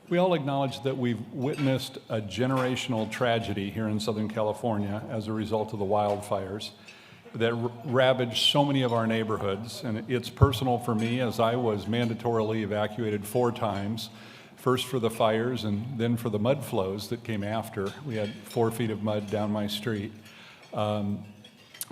We all acknowledge that we've witnessed a generational tragedy here in Southern California as a result of the wildfires that ravaged so many of our neighborhoods. And it's personal for me, as I was mandatorily evacuated 4 times, first for the fires and then for the mud flows that came after. We had 4 feet of mud down my street.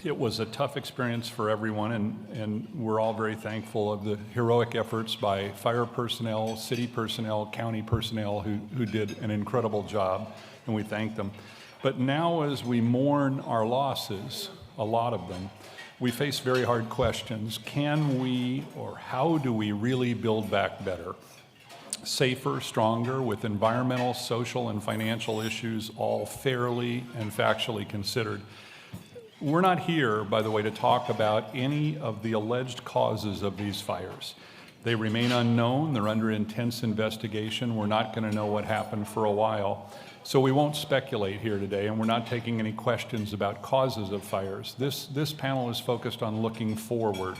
It was a tough experience for everyone, and we're all very thankful of the heroic efforts by fire personnel, city personnel, county personnel who did an incredible job, and we thank them. But now as we mourn our losses, a lot of them, we face very hard questions. Can we, or how do we really build back better? Safer, stronger, with environmental, social, and financial issues all fairly and factually considered. We're not here, by the way, to talk about any of the alleged causes of these fires. They remain unknown. They're under intense investigation. We're not going to know what happened for a while. So we won't speculate here today, and we're not taking any questions about causes of fires. This panel is focused on looking forward.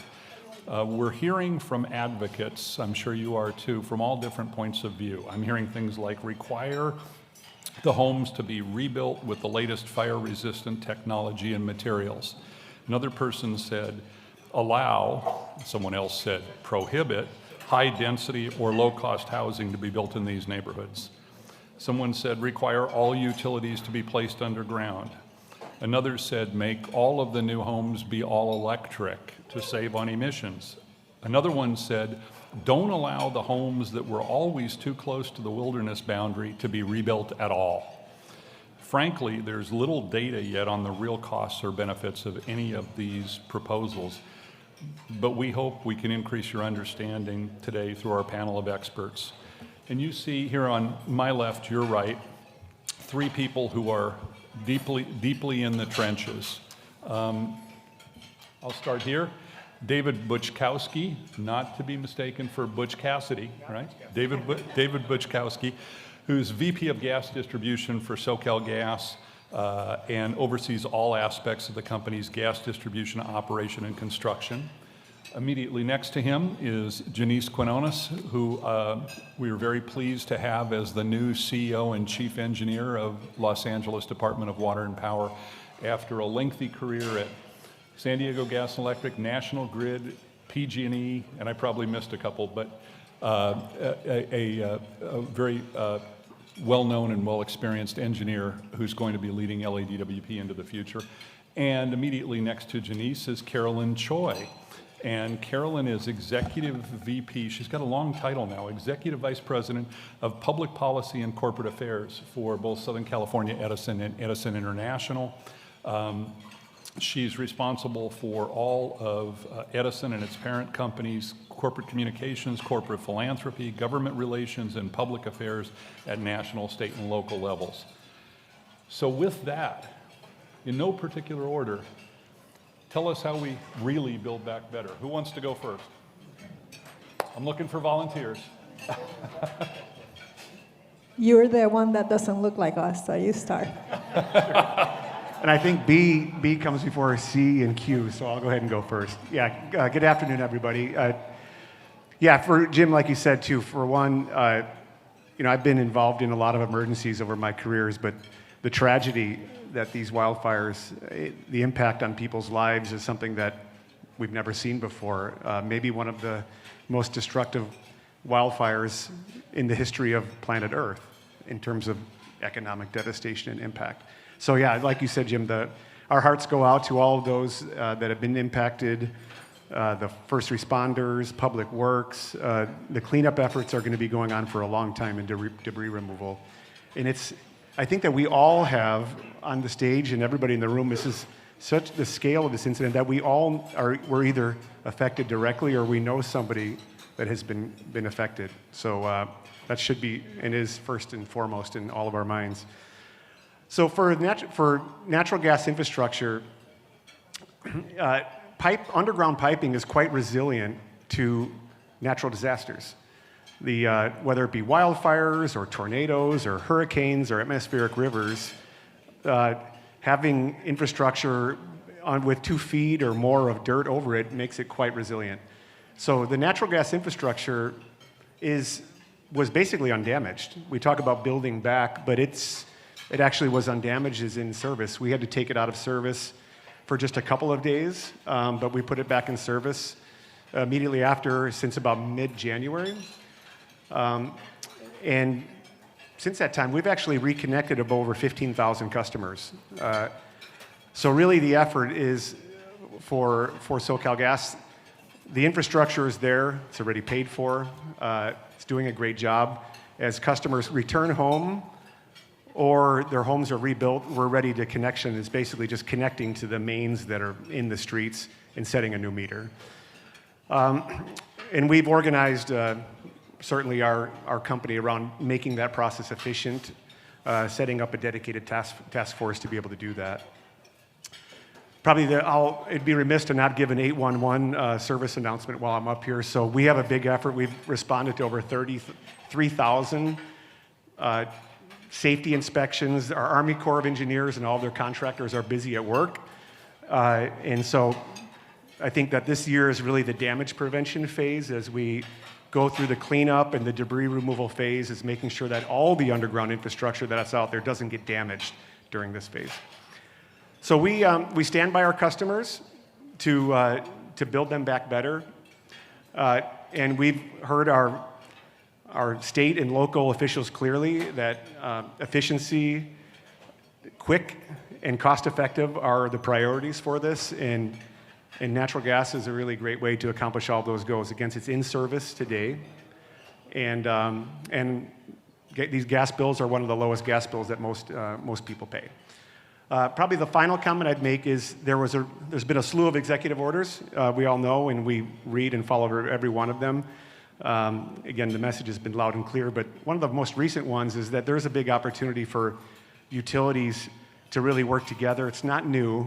We're hearing from advocates, I'm sure you are too, from all different points of view. I'm hearing things like require the homes to be rebuilt with the latest fire-resistant technology and materials. Another person said allow, someone else said prohibit, high-density or low-cost housing to be built in these neighborhoods. Someone said require all utilities to be placed underground. Another said make all of the new homes be all electric to save on emissions. Another one said don't allow the homes that were always too close to the wilderness boundary to be rebuilt at all. Frankly, there's little data yet on the real costs or benefits of any of these proposals, but we hope we can increase your understanding today through our panel of experts. And you see here on my left, your right, 3 people who are deeply in the trenches. I'll start here. David Buczkowski, not to be mistaken for Butch Cassidy, right? David Buczkowski, who's VP of Gas Distribution for SoCalGas and oversees all aspects of the company's gas distribution operation and construction. Immediately next to him is Janisse Quiñones, who we are very pleased to have as the new CEO and Chief Engineer of Los Angeles Department of Water and Power after a lengthy career at San Diego Gas and Electric, National Grid, PG&E, and I probably missed a couple, but a very well-known and well-experienced engineer who's going to be leading LADWP into the future. And immediately next to Janisse is Carolyn Choi. And Carolyn is Executive VP, she's got a long title now, Executive Vice President of Public Policy and Corporate Affairs for both Southern California Edison and Edison International. She's responsible for all of Edison and its parent companies, corporate communications, corporate philanthropy, government relations, and public affairs at national, state, and local levels. So with that, in no particular order, tell us how we really build back better. Who wants to go first? I'm looking for volunteers. You're the one that doesn't look like us, so you start. And I think B comes before C and Q, so I'll go ahead and go first. Yeah, good afternoon, everybody. Yeah, for Jim, like you said too, for one, I've been involved in a lot of emergencies over my careers, but the tragedy that these wildfires, the impact on people's lives is something that we've never seen before. Maybe one of the most destructive wildfires in the history of planet Earth in terms of economic devastation and impact. So yeah, like you said, Jim, our hearts go out to all of those that have been impacted, the first responders, public works. The cleanup efforts are going to be going on for a long time in debris removal. And I think that we all have on the stage and everybody in the room, this is such the scale of this incident that we're either affected directly or we know somebody that has been affected. So that should be and is first and foremost in all of our minds. So for natural gas infrastructure, underground piping is quite resilient to natural disasters. Whether it be wildfires or tornadoes or hurricanes or atmospheric rivers, having infrastructure with 2 feet or more of dirt over it makes it quite resilient. So the natural gas infrastructure is was basically undamaged. We talk about building back, but it actually was undamaged, is in service. We had to take it out of service for just a couple of days, but we put it back in service immediately after, since about mid-January. And since that time, we've actually reconnected of over 15,000 customers. So really the effort is for SoCalGas. The infrastructure is there. It's already paid for. It's doing a great job. As customers return home or their homes are rebuilt, we're ready to connection. It's basically just connecting to the mains that are in the streets and setting a new meter. And we've organized certainly our company around making that process efficient, setting up a dedicated task force to be able to do that. Probably it'd be remiss to not give an 811 service announcement while I'm up here. So we have a big effort. We've responded to over 33,000 safety inspections. Our Army Corps of Engineers and all their contractors are busy at work. And so I think that this year is really the damage prevention phase as we go through the cleanup, and the debris removal phase is making sure that all the underground infrastructure that's out there doesn't get damaged during this phase. So we stand by our customers to build them back better, and we've heard our state and local officials clearly that efficiency, quick, and cost-effective are the priorities for this, and natural gas is a really great way to accomplish all those goals. Again, it's in service today, and these gas bills are one of the lowest gas bills that most people pay. Probably the final comment I'd make is there's been a slew of executive orders, we all know, and we read and follow every one of them. Again, the message has been loud and clear, but one of the most recent ones is that there's a big opportunity for utilities to really work together. It's not new,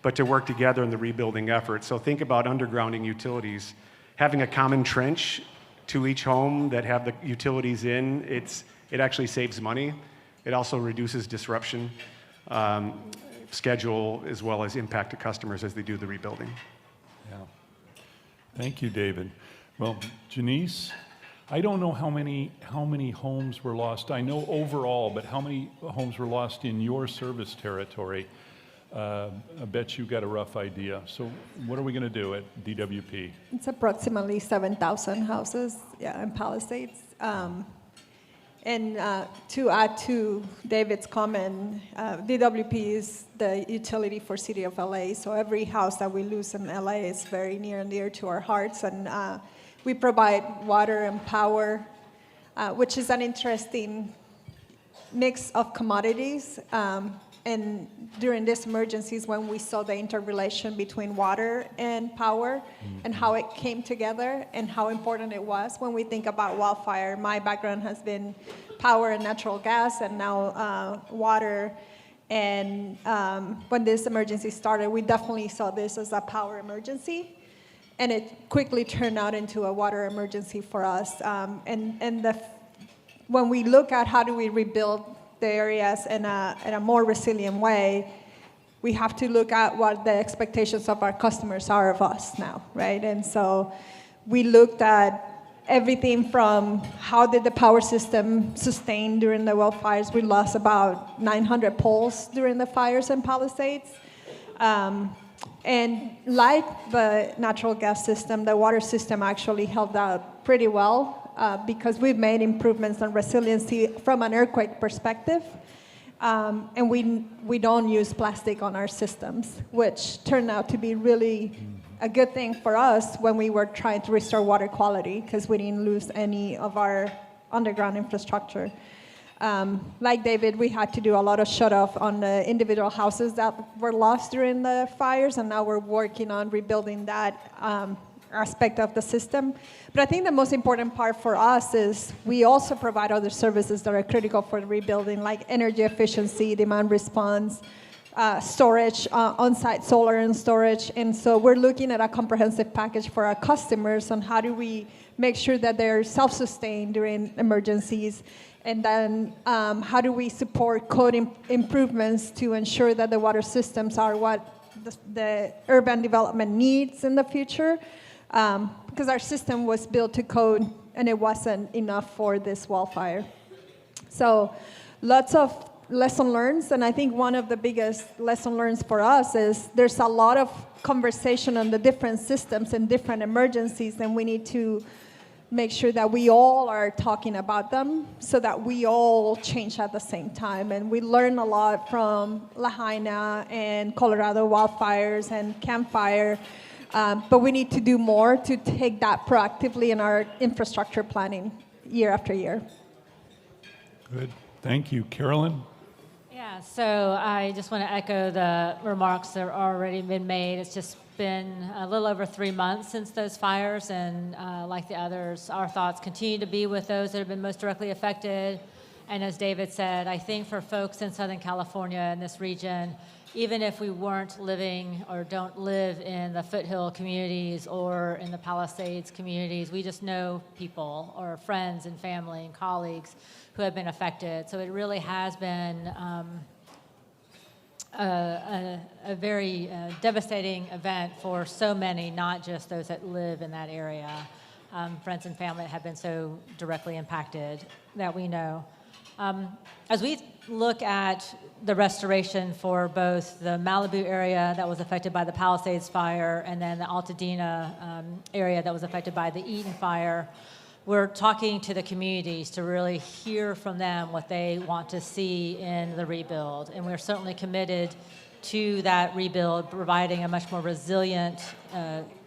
but to work together in the rebuilding effort. So think about undergrounding utilities. Having a common trench to each home that have the utilities in, it actually saves money. It also reduces disruption, schedule, as well as impact to customers as they do the rebuilding. Yeah. Thank you, David. Well, Janisse, I don't know how many homes were lost. I know overall, but how many homes were lost in your service territory? I bet you got a rough idea. So what are we going to do at DWP? It's approximately 7,000 houses, in Palisades. And to add to David's comment, DWP is the utility for City of LA, so every house that we lose in LA is very near and dear to our hearts, and we provide water and power, which is an interesting mix of commodities. And during these emergencies, when we saw the interrelation between water and power, and how it came together and how important it was when we think about wildfire. My background has been power and natural gas, and now water. And when this emergency started, we definitely saw this as a power emergency, and it quickly turned out into a water emergency for us. When we look at how do we rebuild the areas in a more resilient way, we have to look at what the expectations of our customers are of us now, right? And so we looked at everything from how did the power system sustain during the wildfires. We lost about 900 poles during the fires in Palisades. And like the natural gas system, the water system actually held out pretty well. Because we've made improvements on resiliency from an earthquake perspective, and we don't use plastic on our systems, which turned out to be really a good thing for us when we were trying to restore water quality, because we didn't lose any of our underground infrastructure. Like David, we had to do a lot of shut-off on the individual houses that were lost during the fires, and now we're working on rebuilding that aspect of the system. But I think the most important part for us is we also provide other services that are critical for the rebuilding, like energy efficiency, demand response, storage, on-site solar and storage. And so we're looking at a comprehensive package for our customers on how do we make sure that they're self-sustained during emergencies, and then how do we support code improvements to ensure that the water systems are what the urban development needs in the future. because our system was built to code and it wasn't enough for this wildfire. So lots of lesson learned, and I think one of the biggest lesson learned for us is there's a lot of conversation on the different systems and different emergencies, and we need to make sure that we all are talking about them so that we all change at the same time. And we learn a lot from Lahaina and Colorado wildfires and Camp Fire, but we need to do more to take that proactively in our infrastructure planning year after year. Good. Thank you. Carolyn? Yeah, so I just want to echo the remarks that have already been made. It's just been a little over 3 months since those fires, and like the others, our thoughts continue to be with those that have been most directly affected. And as David said, I think for folks in Southern California in this region, even if we weren't living or don't live in the foothill communities or in the Palisades communities, we just know people or friends and family and colleagues who have been affected. So it really has been a very devastating event for so many, not just those that live in that area. Friends and family that have been so directly impacted that we know. As we look at the restoration for both the Malibu area that was affected by the Palisades fire and then the Altadena area that was affected by the Eaton fire, we're talking to the communities to really hear from them what they want to see in the rebuild. And we're certainly committed to that rebuild, providing a much more resilient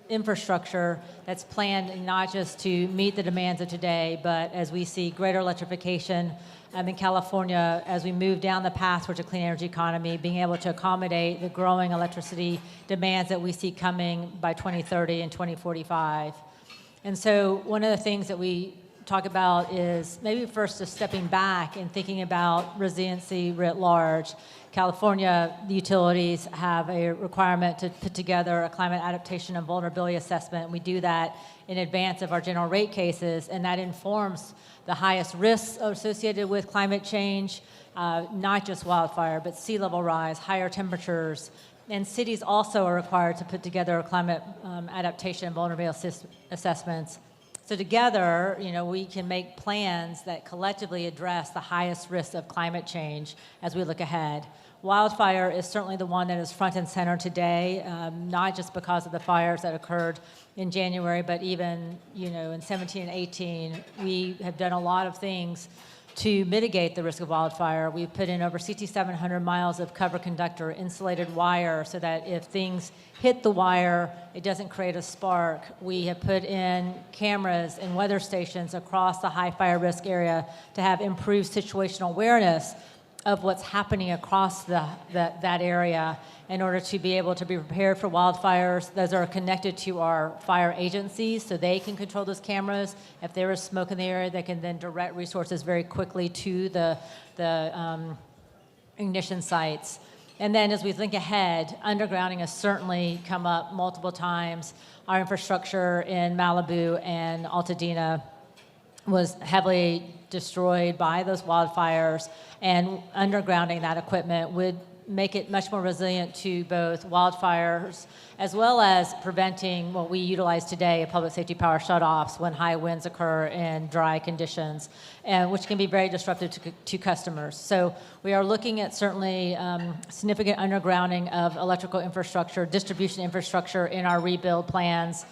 infrastructure that's planned not just to meet the demands of today, but as we see greater electrification in California, as we move down the path towards a clean energy economy, being able to accommodate the growing electricity demands that we see coming by 2030 and 2045. And so one of the things that we talk about is maybe first just stepping back and thinking about resiliency writ large. California utilities have a requirement to put together a climate adaptation and vulnerability assessment. We do that in advance of our general rate cases, and that informs the highest risks associated with climate change, not just wildfire, but sea level rise, higher temperatures. And cities also are required to put together climate adaptation and vulnerability assessments. So together, we can make plans that collectively address the highest risks of climate change as we look ahead. Wildfire is certainly the one that is front and center today, not just because of the fires that occurred in January, but even, in 17 and 18, we have done a lot of things to mitigate the risk of wildfire. We've put in over 6,700 miles of cover conductor insulated wire so that if things hit the wire, it doesn't create a spark. We have put in cameras and weather stations across the high fire risk area to have improved situational awareness of what's happening across that area in order to be able to be prepared for wildfires. Those are connected to our fire agencies so they can control those cameras. If there is smoke in the area, they can then direct resources very quickly to the ignition sites. And then as we think ahead, undergrounding has certainly come up multiple times. Our infrastructure in Malibu and Altadena was heavily destroyed by those wildfires, and undergrounding that equipment would make it much more resilient to both wildfires as well as preventing what we utilize today, public safety power shutoffs when high winds occur in dry conditions, and which can be very disruptive to customers. So we are looking at certainly significant undergrounding of electrical infrastructure, distribution infrastructure in our rebuild plans,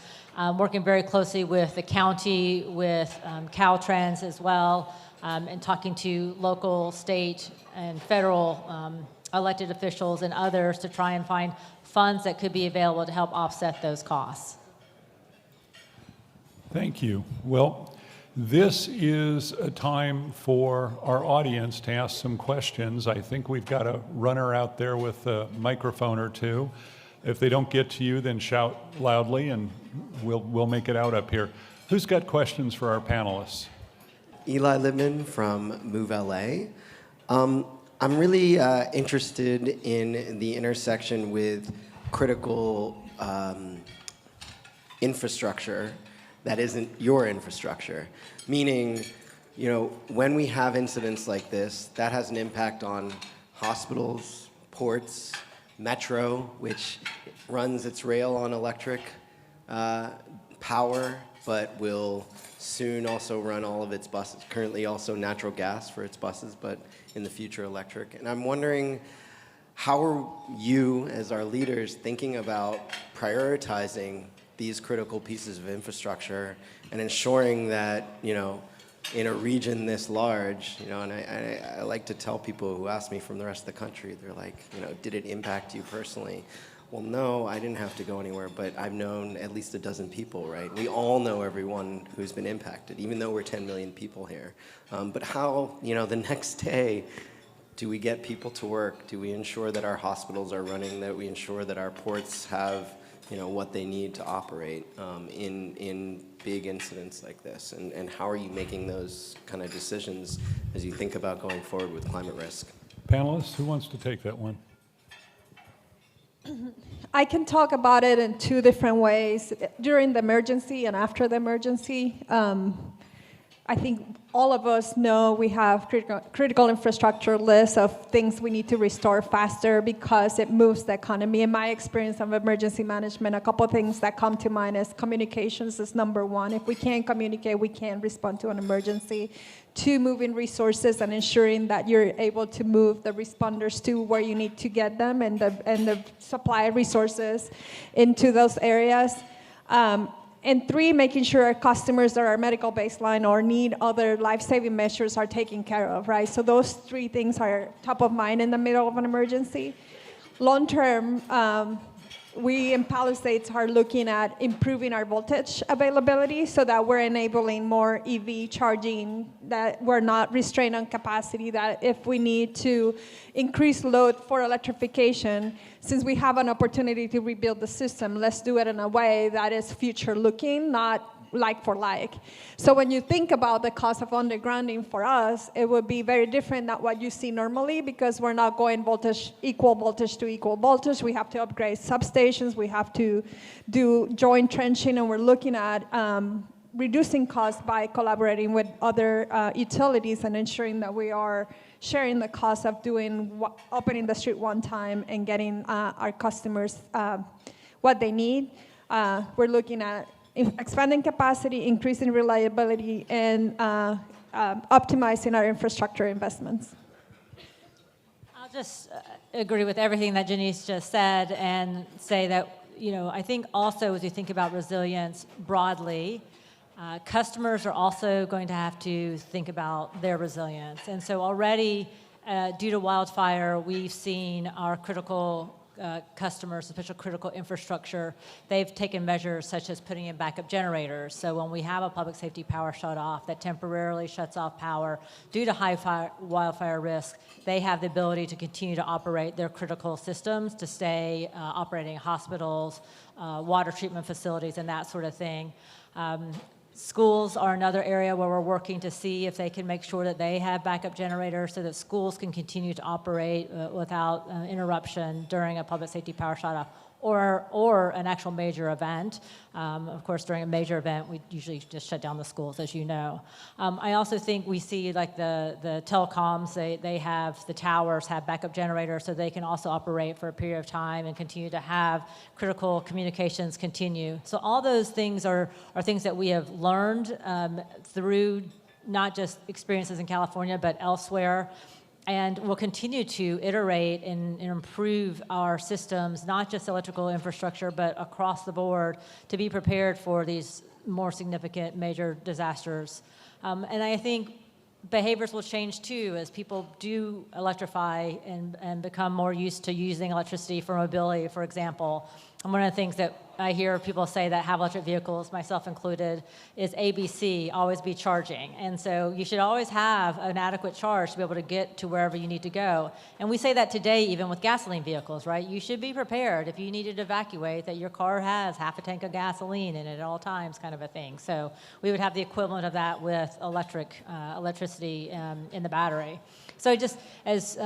working very closely with the county, with Caltrans as well, and talking to local, state, and federal elected officials and others to try and find funds that could be available to help offset those costs. Thank you. Well, this is a time for our audience to ask some questions. I think we've got a runner out there with a microphone or two. If they don't get to you, then shout loudly and we'll make it out up here. Who's got questions for our panelists? Eli Libman from Move LA. I'm really interested in the intersection with critical infrastructure that isn't your infrastructure. Meaning, when we have incidents like this, that has an impact on hospitals, ports, metro, which runs its rail on electric power, but will soon also run all of its buses. Currently also natural gas for its buses, but in the future electric. And I'm wondering, how are you, as our leaders, thinking about prioritizing these critical pieces of infrastructure and ensuring that, in a region this large, and I like to tell people who ask me from the rest of the country, they're like, did it impact you personally? Well, no, I didn't have to go anywhere, but I've known at least a dozen people, right? We all know everyone who's been impacted, even though we're 10 million people here. But how, the next day, do we get people to work? Do we ensure that our hospitals are running, that we ensure that our ports have, what they need to operate in big incidents like this? And how are you making those kind of decisions as you think about going forward with climate risk? Panelists, who wants to take that one? I can talk about it in two different ways, during the emergency and after the emergency. I think all of us know we have critical infrastructure lists of things we need to restore faster because it moves the economy. In my experience of emergency management, a couple of things that come to mind is communications is number one. If we can't communicate, we can't respond to an emergency. Two, moving resources and ensuring that you're able to move the responders to where you need to get them and the supply resources into those areas. And three, making sure our customers that are medical baseline or need other life-saving measures are taken care of, right? So those three things are top of mind in the middle of an emergency. Long term, we in Palisades are looking at improving our voltage availability so that we're enabling more EV charging, that we're not restrained on capacity, that if we need to increase load for electrification, since we have an opportunity to rebuild the system, let's do it in a way that is future looking, not like for like. So when you think about the cost of undergrounding for us, it would be very different than what you see normally because we're not going equal voltage to equal voltage. We have to upgrade substations. We have to do joint trenching, and we're looking at reducing costs by collaborating with other utilities and ensuring that we are sharing the cost of opening the street one time and getting our customers what they need. We're looking at expanding capacity, increasing reliability, and optimizing our infrastructure investments. I'll just agree with everything that Janisse just said and say that, I think also as you think about resilience broadly, customers are also going to have to think about their resilience. And so already, due to wildfire, we've seen our critical customers, especially critical infrastructure, they've taken measures such as putting in backup generators. So when we have a public safety power shut off that temporarily shuts off power due to high wildfire risk, they have the ability to continue to operate their critical systems, to stay operating hospitals, water treatment facilities, and that sort of thing. Schools are another area where we're working to see if they can make sure that they have backup generators so that schools can continue to operate without interruption during a public safety power shutoff or an actual major event. Of course, during a major event, we usually just shut down the schools, as you know. I also think we see like the telecoms, the towers have backup generators so they can also operate for a period of time and continue to have critical communications continue. So all those things are things that we have learned through not just experiences in California, but elsewhere. And we'll continue to iterate and improve our systems, not just electrical infrastructure, but across the board to be prepared for these more significant major disasters. And I think behaviors will change too as people do electrify and become more used to using electricity for mobility, for example. And one of the things that I hear people say that have electric vehicles, myself included, is ABC, always be charging. And so you should always have an adequate charge to be able to get to wherever you need to go. And we say that today even with gasoline vehicles, right? You should be prepared if you needed to evacuate that your car has half a tank of gasoline in it at all times, kind of a thing. So we would have the equivalent of that with electricity in the battery. So just as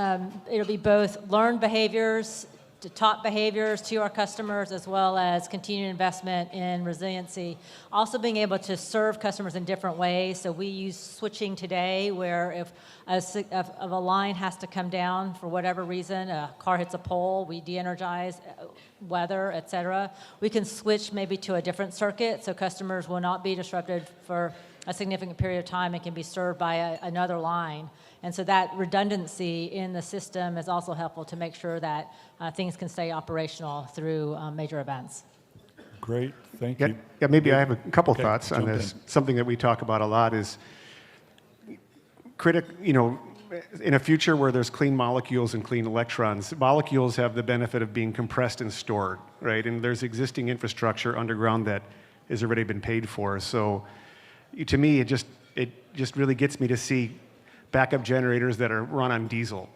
it'll be both learned behaviors, top behaviors to our customers, as well as continued investment in resiliency. Also being able to serve customers in different ways. So we use switching today, where if a line has to come down for whatever reason, a car hits a pole, we de-energize, weather, et cetera, we can switch maybe to a different circuit, so customers will not be disrupted for a significant period of time and can be served by another line. And so that redundancy in the system is also helpful to make sure that things can stay operational through major events. Great, thank you. Yeah, maybe I have a couple Okay, thoughts on jump this. in. Something that we talk about a lot is in a future where there's clean molecules and clean electrons, molecules have the benefit of being compressed and stored, right? And there's existing infrastructure underground that has already been paid for. So to me, it just really gets me to see backup generators that are run on diesel,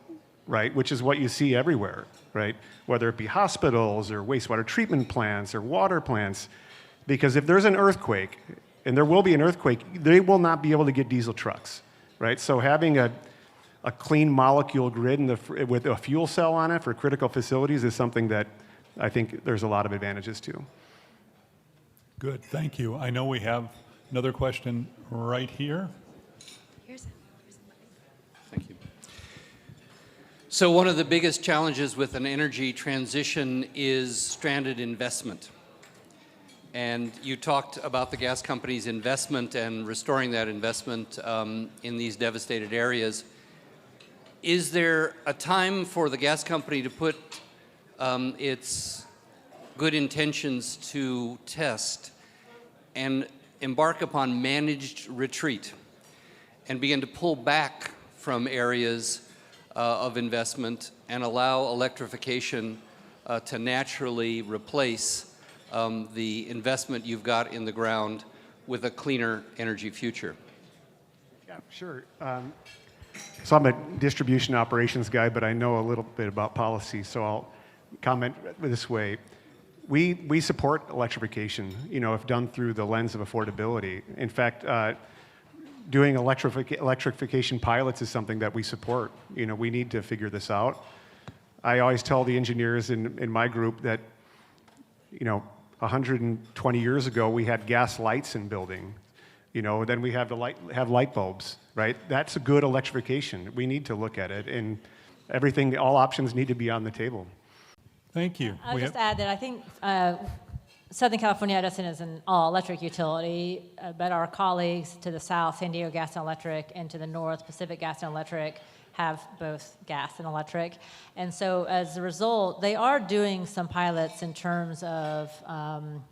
right? Which is what you see everywhere, right? Whether it be hospitals or wastewater treatment plants or water plants. Because if there's an earthquake, and there will be an earthquake, they will not be able to get diesel trucks, right? So having a clean molecule grid with a fuel cell on it for critical facilities is something that I think there's a lot of advantages to. Good, thank you. I know we have another question right here. Thank you. So one of the biggest challenges with an energy transition is stranded investment. And you talked about the gas company's investment and restoring that investment in these devastated areas. Is there a time for the gas company to put its good intentions to test and embark upon managed retreat and begin to pull back from areas of investment and allow electrification to naturally replace the investment you've got in the ground with a cleaner energy future? Yeah, sure. So I'm a distribution operations guy, but I know a little bit about policy, so I'll comment this way. We support electrification, if done through the lens of affordability. In fact, doing electrification pilots is something that we support. We need to figure this out. I always tell the engineers in my group that, 120 years ago, we had gas lights in building. Then we have light bulbs, right? That's a good electrification. We need to look at it, and all options need to be on the table. Thank you. I'll just add that I think Southern California Edison is an all-electric utility, but our colleagues to the south, San Diego Gas and Electric, and to the north, Pacific Gas and Electric, have both gas and electric. And so as a result, they are doing some pilots in terms of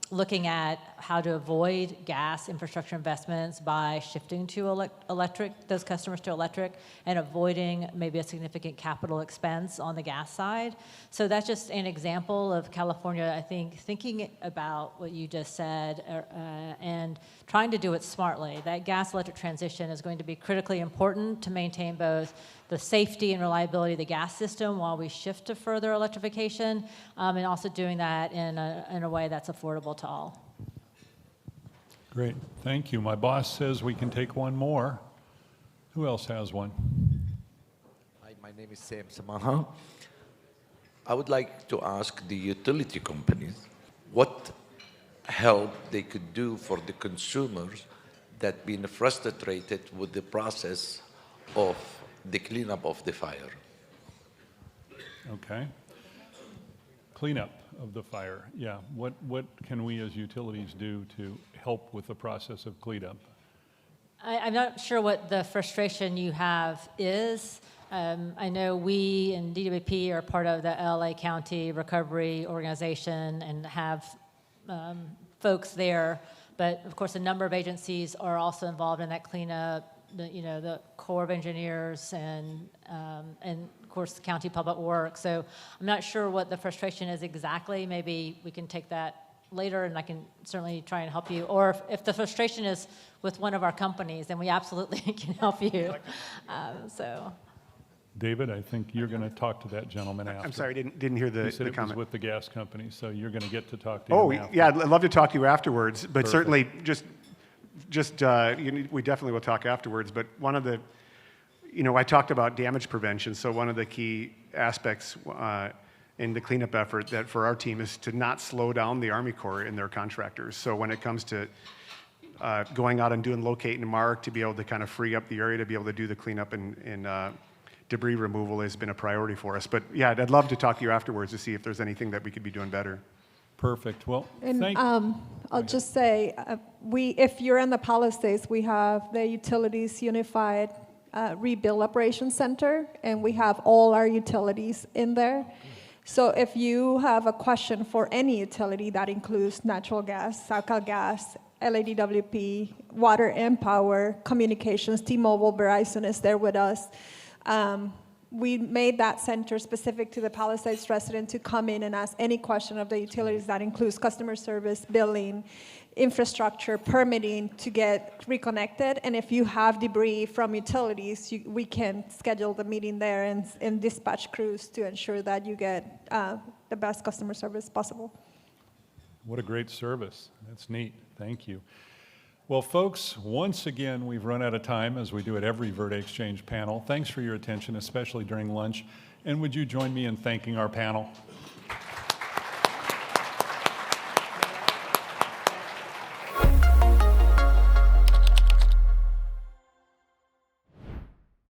looking at how to avoid gas infrastructure investments by shifting to electric, those customers to electric, and avoiding maybe a significant capital expense on the gas side. So that's just an example of California, I think, thinking about what you just said and trying to do it smartly. That gas-electric transition is going to be critically important to maintain both the safety and reliability of the gas system while we shift to further electrification, and also doing that in a way that's affordable to all. Great, thank you. My boss says we can take one more. Who else has one? Hi, my name is Sam Samaha. I would like to ask the utility companies what help they could do for the consumers that been frustrated with the process of the cleanup of the fire. Okay. Cleanup of the fire, yeah. What can we as utilities do to help with the process of cleanup? I'm not sure what the frustration you have is. I know we in DWP are part of the LA County Recovery Organization and have folks there, but of course a number of agencies are also involved in that cleanup. The Corps of Engineers and of course the County Public Works. So I'm not sure what the frustration is exactly. Maybe we can take that later and I can certainly try and help you. Or if the frustration is with one of our companies, then we absolutely can help you. David, I think you're going to talk to that gentleman after. I'm sorry, didn't hear the You said it was comment. with the gas company, so you're going to get to talk to him after. Yeah, I'd love to talk to you afterwards, but Perfect. certainly we definitely will talk afterwards. But one of the, I talked about damage prevention. So one of the key aspects in the cleanup effort that for our team is to not slow down the Army Corps and their contractors. So when it comes to going out and doing locate and mark to be able to kind of free up the area to be able to do the cleanup and debris removal has been a priority for us. But yeah, I'd love to talk to you afterwards to see if there's anything that we could be doing better. Perfect. Well, And thank I'll just say, if you're in the Palisades, we have the Utilities Unified Rebuild Operations Center, and we have all our utilities in there. So if you have a question for any utility, that includes natural gas, SoCalGas, LADWP, water and power, communications, T-Mobile, Verizon is there with us. We made that center specific to the Palisades resident to come in and ask any question of the utilities. That includes customer service, billing, infrastructure, permitting to get reconnected. And if you have debris from utilities, we can schedule the meeting there and dispatch crews to ensure that you get the best customer service possible. What a great service. That's neat. Thank you. Well, folks, once again, we've run out of time, as we do at every Verde Exchange panel. Thanks for your attention, especially during lunch. And would you join me in thanking our panel?